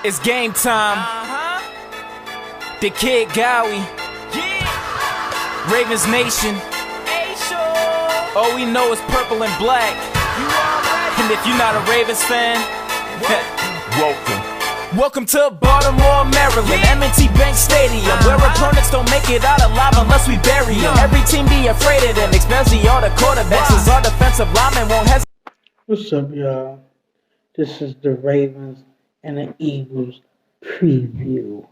It's game time. The Kid Gowie. Ravens Nation. All we know is purple and black. And if you're not a Ravens fan, welcome to Baltimore, Maryland, M&T Bank Stadium, where opponents don't make it out alive unless we bury them. Every team be afraid of them, especially all the quarterbacks, as our defensive linemen won't hesitate. What's up, y'all? This is the Ravens and the Eagles preview.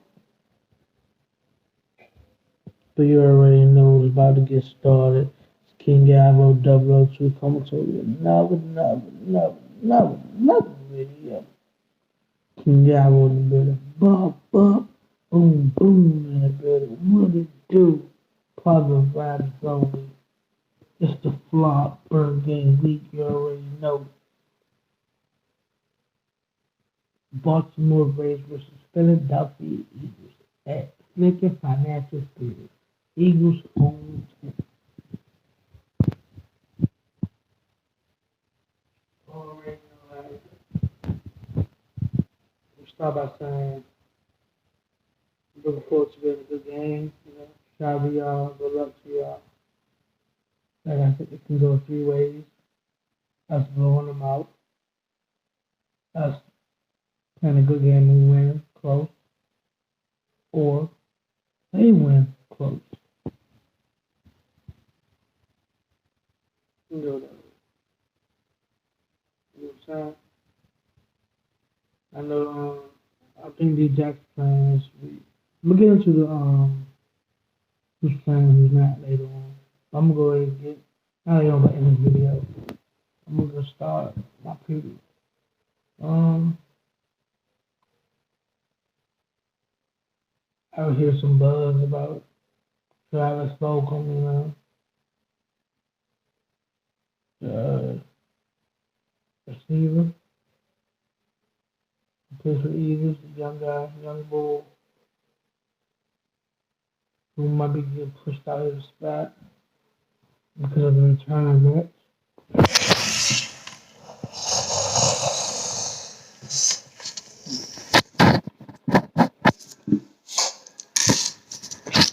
But you already know it's about to get started. It's King Gabo 002 coming to you. Another video. King Gabo in the building. Bump, boom, boom in the building. What it do? Positive vibes only. It's the flop bird game week. You already know. Baltimore Braves versus Philadelphia Eagles at Lincoln Financial Stadium. Eagles home team. Already know that. We'll start by saying I'm looking forward to being a good game. Shout out to y'all. Good luck to y'all. Like I said, it can go three ways. Us blowing them out. Us playing a good game and win close, or they win close. You know that. You know what I'm saying? I know. I think D Jack's playing this week. I'm gonna get into the who's playing and who's not later on. I'm gonna go ahead and get. I don't know about in this video. I'm gonna start my preview. I would hear some buzz about Travis Fulgham, the receiver. He plays for Eagles, the young guy, young bull, who might be getting pushed out of the spot because of the return of Rex.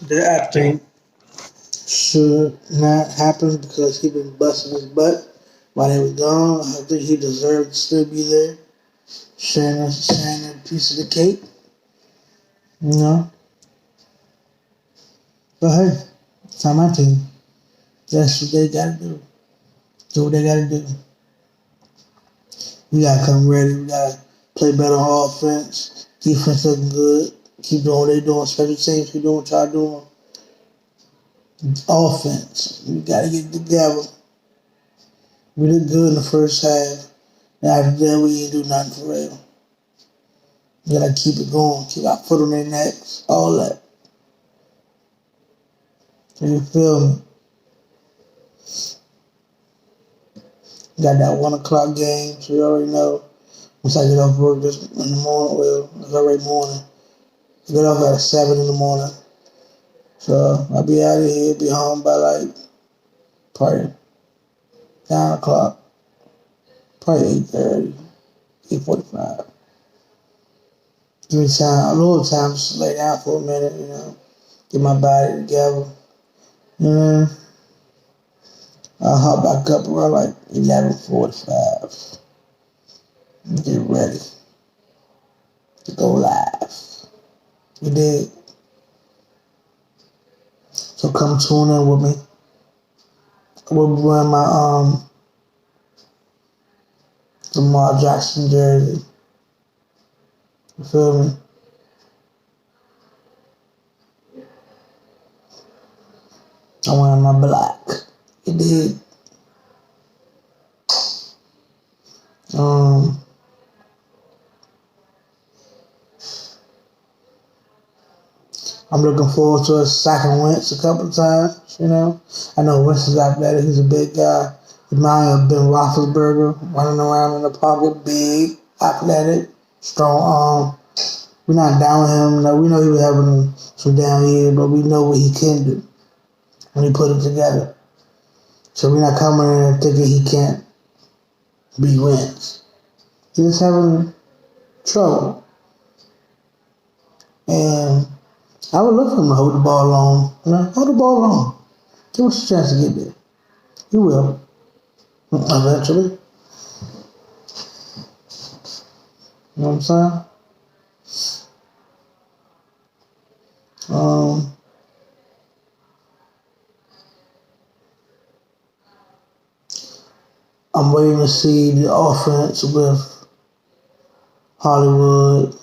That I think should not happen because he been busting his butt while they were gone. I think he deserved to still be there, sharing a piece of the cake. You know? But hey, it's not my team. That's what they gotta do. Do what they gotta do. We gotta come ready. We gotta play better on offense. Defense looking good. Keep doing what they're doing. Special teams, keep doing what y'all doing. Offense, we gotta get it together. We did good in the first half. And after that, we ain't do nothing for real. We gotta keep it going. Keep our foot on their necks. All that. You feel me? We got that 1 o'clock game, so you already know. Once I get off work this in the morning, well, it's already morning. I get off at 7 in the morning. So I'll be out of here, be home by like probably 9 o'clock. Probably 8:30, 8:45. Give me time, a little time to lay down for a minute, get my body together. I'll hop back up around like 11:45. Get ready to go live. You dig? So come tune in with me. We'll be wearing my Lamar Jackson jersey. You feel me? I'm wearing my black. You dig? I'm looking forward to sacking Wentz a couple of times, I know Wentz is athletic. He's a big guy. Reminds me of Ben Roethlisberger, running around in the pocket, big, athletic, strong arm. We're not down with him. No, we know he was having some down years, but we know what he can do when he put it together. So we're not coming in thinking he can't beat Wentz. He's having trouble. And I would love for him to hold the ball long. Hold the ball long. Give us a chance to get there. He will. Eventually. You know what I'm saying? I'm waiting to see the offense with Hollywood,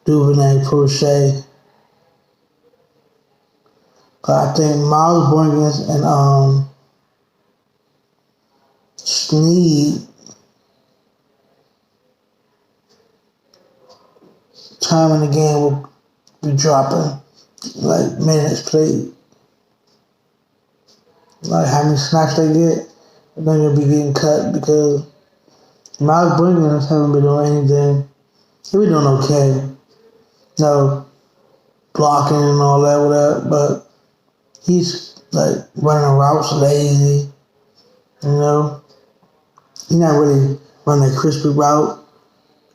Duvernay, Prochet. I think Miles Boykins and Snead time in the game will be dropping, like minutes played. Like how many snaps they get, and then they'll be getting cut because Miles Boykins haven't been doing anything. He been doing okay. No blocking and all that with that, but he's like running routes lazy, He's not really running a crispy route.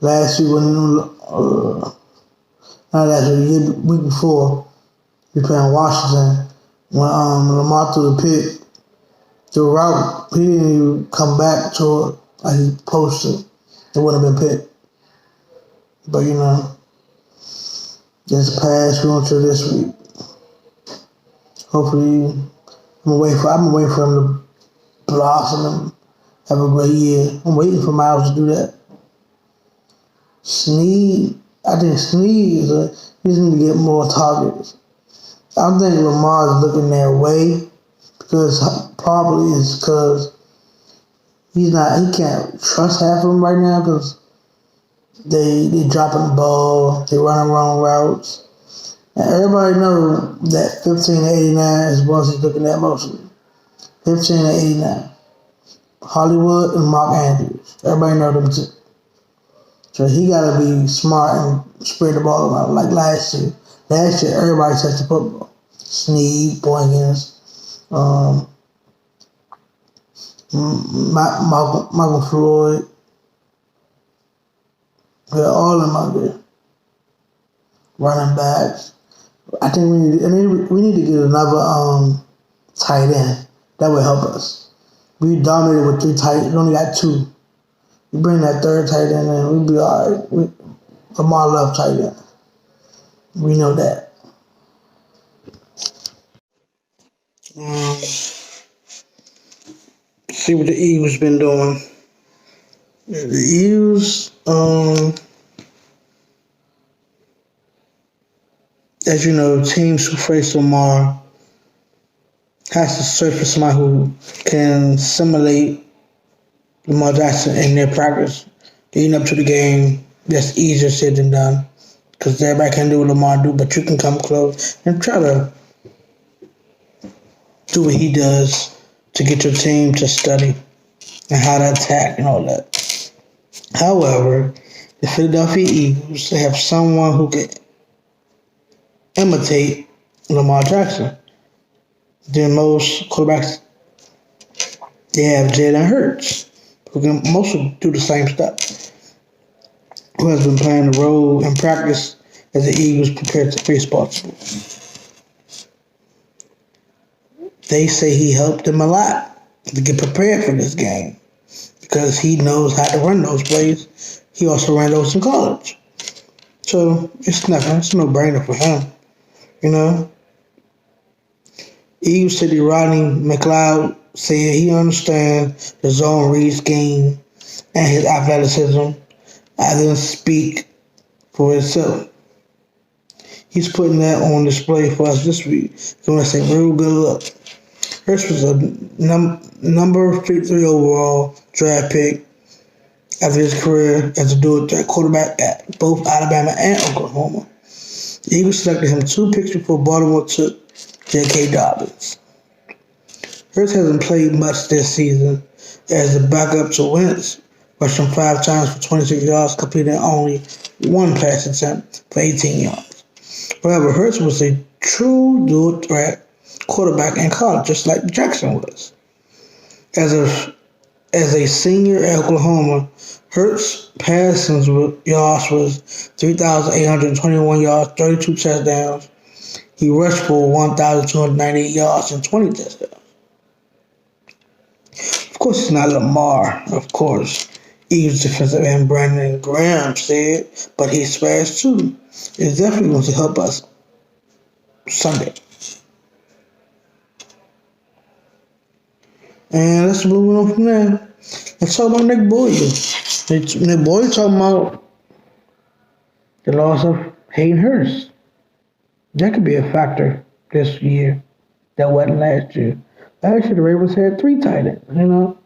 Last week when not last week, the week before, we playing Washington. When Lamar threw the pick, the route, he didn't even come back to it like he posted. It wouldn't have been picked. But there's a pass we went to this week. Hopefully, I'm waiting for him to blossom and have a great year. I'm waiting for Miles to do that. Snead, I think Snead he's going to get more targets. I think Lamar's looking their way because he can't trust half of them right now because they dropping the ball, they running wrong routes. And everybody knows that 15 to 89 is what he's looking at mostly. 15 to 89. Hollywood and Mark Andrews. Everybody know them too. So he got to be smart and spread the ball around like last year. Last year, everybody touched the football. Snead, Boykins, Michael Floyd. They're all in my there. Running backs. I think we need to get another tight end. That would help us. We dominated with 3 tight ends. We only got 2. You bring that third tight end in, we'll be all right. Lamar loves tight end. We know that. See what the Eagles been doing. The Eagles, as you know, teams who face Lamar has to search for somebody who can simulate Lamar Jackson in their practice leading up to the game. That's easier said than done because everybody can do what Lamar do, but you can come close and try to do what he does to get your team to study and how to attack and all that. However, the Philadelphia Eagles, they have someone who can imitate Lamar Jackson. Than most quarterbacks, they have Jalen Hurts, who can mostly do the same stuff, who has been playing the role in practice as the Eagles prepare to face Baltimore. They say he helped them a lot to get prepared for this game because he knows how to run those plays. He also ran those in college. So it's nothing. It's a no-brainer for him, Eagles City Rodney McLeod said he understands the zone read scheme and his athleticism. I didn't speak for itself. He's putting that on display for us this week. So I say real good luck. Hurts was a number 3 overall draft pick after his career as a dual-threat quarterback at both Alabama and Oklahoma. The Eagles selected him 2 picks before Baltimore took J.K. Dobbins. Hurts hasn't played much this season as a backup to Wentz, rushing 5 times for 26 yards, completing only 1 pass attempt for 18 yards. However, Hurts was a true dual-threat quarterback in college, just like Jackson was. As As a senior at Oklahoma, Hurts' passing yards was 3,821 yards, 32 touchdowns. He rushed for 1,298 yards and 20 touchdowns. Of course, it's not Lamar, of course. Eagles defensive end Brandon Graham said, but he's fast too. It's definitely going to help us Sunday. And let's move on from there. Let's talk about Nick Boyle. Nick Boyle talking about the loss of Hayden Hurst. That could be a factor this year that wasn't last year. Last year, the Ravens had 3 tight ends, you know.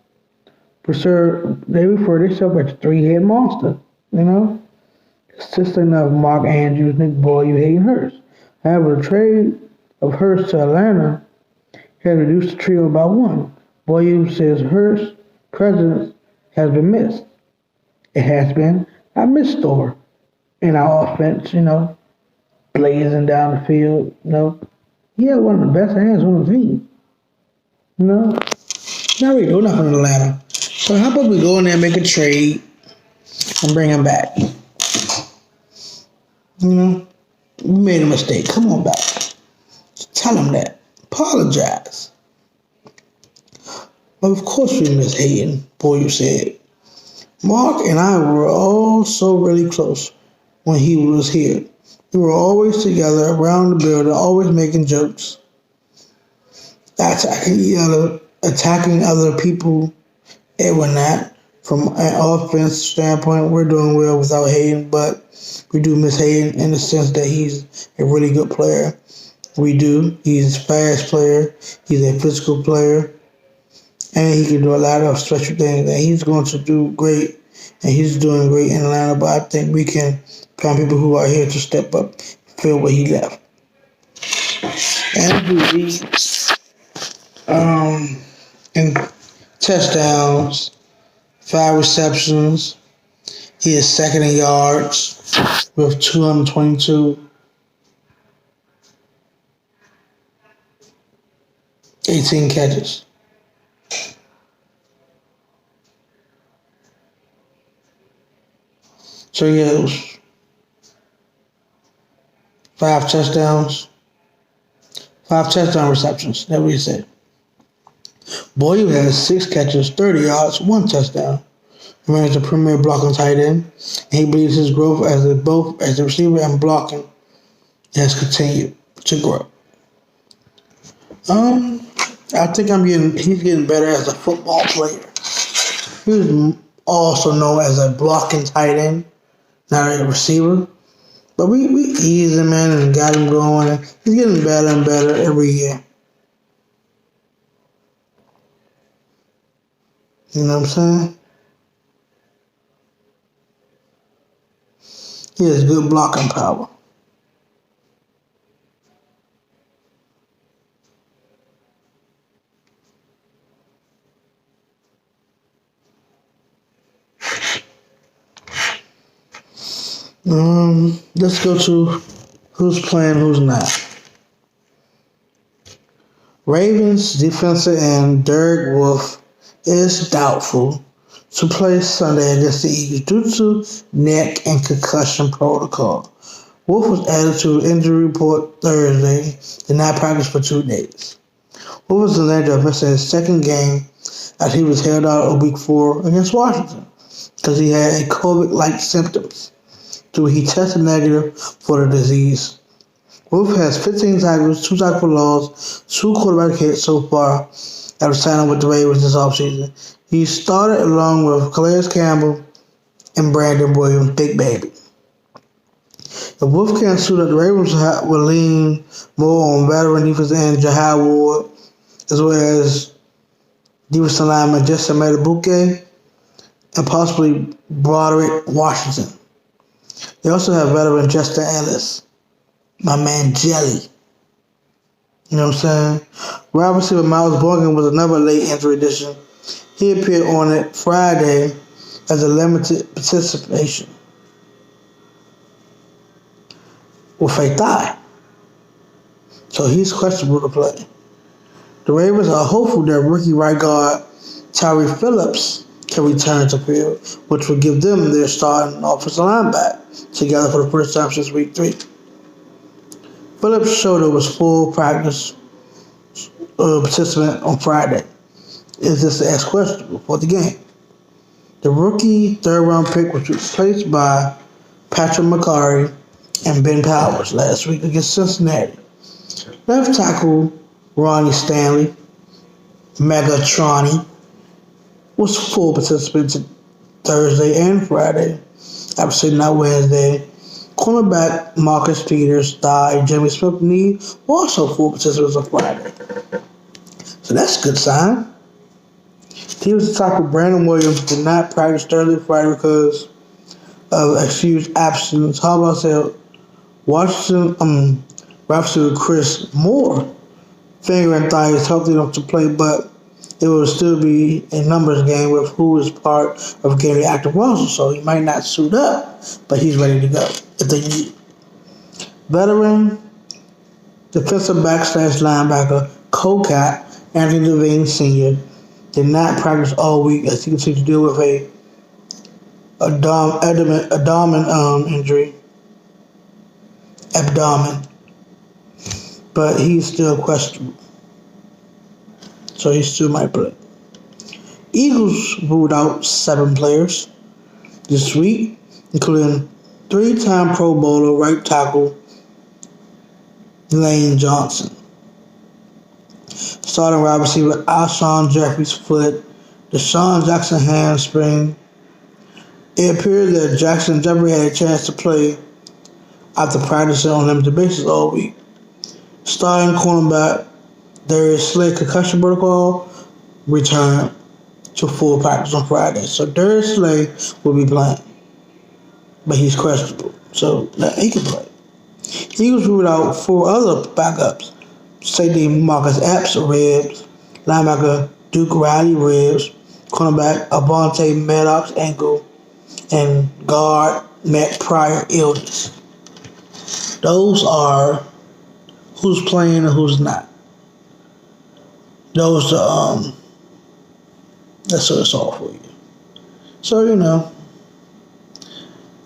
For sure, they refer to themselves as the 3-head monster, you know. Consisting of Mark Andrews, Nick Boyle, Hayden Hurst. However, the trade of Hurst to Atlanta has reduced the trio by 1. Boyle says Hurst's presence has been missed. It has been a missed store in our offense, you know, blazing down the field, you know. He had one of the best hands on the team, you know. Now we do nothing in Atlanta. So how about we go in there and make a trade and bring him back? You know, we made a mistake. Come on back. Tell him that. Apologize. But of course we miss Hayden, Boyle said. Mark and I were all so really close when he was here. We were always together around the building, always making jokes, attacking other people. And we're not. From an offense standpoint, we're doing well without Hayden, but we do miss Hayden in the sense that he's a really good player. We do. He's a fast player. He's a physical player. And he can do a lot of special things. And he's going to do great. And he's doing great in Atlanta. But I think we can find people who are here to step up and fill what he left. Andrew Reed, in touchdowns, 5 receptions. He is second in yards with 222. 18 catches. So yeah, it was 5 touchdowns. 5 touchdown receptions. That's what he said. Boyle has 6 catches, 30 yards, 1 touchdown. He remains a premier blocking tight end, and he believes his growth both as a receiver and blocking has continued to grow. I think he's getting better as a football player. He was also known as a blocking tight end, not a receiver. But we eased him in and got him going. He's getting better and better every year. You know what I'm saying? He has good blocking power. Let's go to who's playing, who's not. Ravens defensive end Derek Wolfe is doubtful to play Sunday against the Eagles due to neck and concussion protocol. Wolfe was added to the injury report Thursday, did not practice for 2 days. Wolfe was delayed to miss his second game after he was held out of Week 4 against Washington because he had COVID-like symptoms. He tested negative for the disease. Wolfe has 15 tackles, 2 tackle for loss, 2 quarterback hits so far after signing with the Ravens this offseason. He started along with Calais Campbell and Brandon Williams, Big Baby. If Wolfe can't suit up, the Ravens will lean more on veteran defensive end Jahai Ward, as well as defensive lineman Justin Madubuike and possibly Broderick Washington. They also have veteran Justin Ellis, my man Jelly. You know what I'm saying? Wide receiver Miles Boykin was another late injury addition. He appeared on it Friday as a limited participation with a thigh. So he's questionable to play. The Ravens are hopeful that rookie right guard Tyree Phillips can return to field, which will give them their starting offensive line back together for the first time since week 3. Phillips' shoulder was full practice participant on Friday. Is this the ex-questionable for the game? The rookie third-round pick was replaced by Patrick McCarry and Ben Powers last week against Cincinnati. Left tackle Ronnie Stanley, Megatronny, was full participant Thursday and Friday, after sitting out Wednesday. Cornerback Marcus Peters, thigh, Jimmy Smith knee, also full participants on Friday. So that's a good sign. Defensive tackle Brandon Williams did not practice Thursday, Friday because of excused absence. How about that? Washington, Raptor Chris Moore, finger and thigh is healthy enough to play, but it will still be a numbers game with who is part of getting the active roster. So he might not suit up, but he's ready to go if they need. Veteran defensive back / linebacker Colcat Anthony Levine Sr. did not practice all week as he continued to deal with a abdomen injury. But he's still questionable, so he still might play. Eagles ruled out 7 players this week, including 3-time Pro Bowler right tackle Lane Johnson, starting wide receiver Alshon Jeffrey's foot, Deshaun Jackson hamstring. It appears that Jackson Jeffrey had a chance to play after practicing on a limited basis all week. Starting cornerback Darius Slay concussion protocol returned to full practice on Friday. So Darius Slay will be playing, but he's questionable, so he can play. Eagles ruled out 4 other backups: safety Marcus Epps ribs, linebacker Duke Riley ribs, cornerback Avonte Maddox ankle, and guard Matt Pryor illness. Those are who's playing and who's not. Those are, that's what it's all for you. So,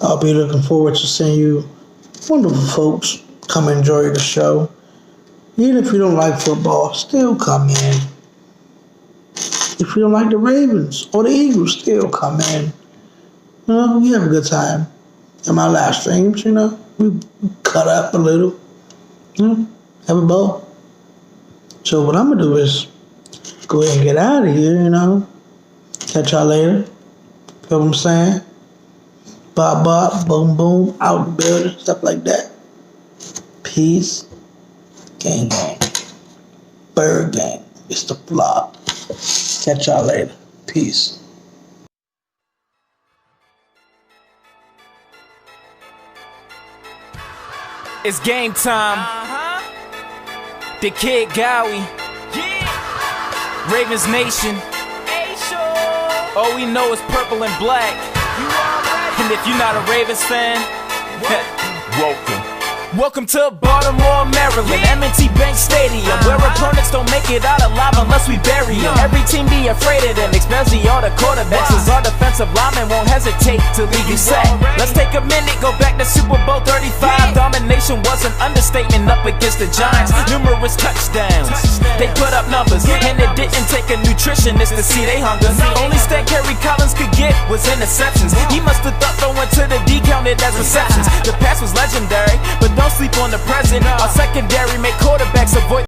I'll be looking forward to seeing you wonderful folks come enjoy the show. Even if you don't like football, still come in. If you don't like the Ravens or the Eagles, still come in. We have a good time. In my live streams, we cut up a little. Have a ball. So what I'm going to do is go ahead and get out of here, Catch y'all later. Feel what I'm saying? Bop, bop, boom, boom, out the building, stuff like that. Peace. Gang, gang. Bird gang. It's the flop. Catch y'all later. Peace. It's game time. The Kid Gowie. Ravens Nation. All we know is purple and black. And if you're not a Ravens fan, Welcome to Baltimore, Maryland, M&T Bank Stadium, where opponents don't make it out alive unless we bury them. Every team be afraid of them, especially all the quarterbacks, as our defensive linemen won't hesitate to leave you sacked. Let's take a minute, go back to Super Bowl 35. Domination was an understatement up against the Giants. Numerous touchdowns, they put up numbers, and it didn't take a nutritionist to see they hunger. Only stat Kerry Collins could get was interceptions. He must have thought throwing to the D counted as receptions. The pass was legendary, but don't sleep on the present. Our secondary make quarterbacks avoid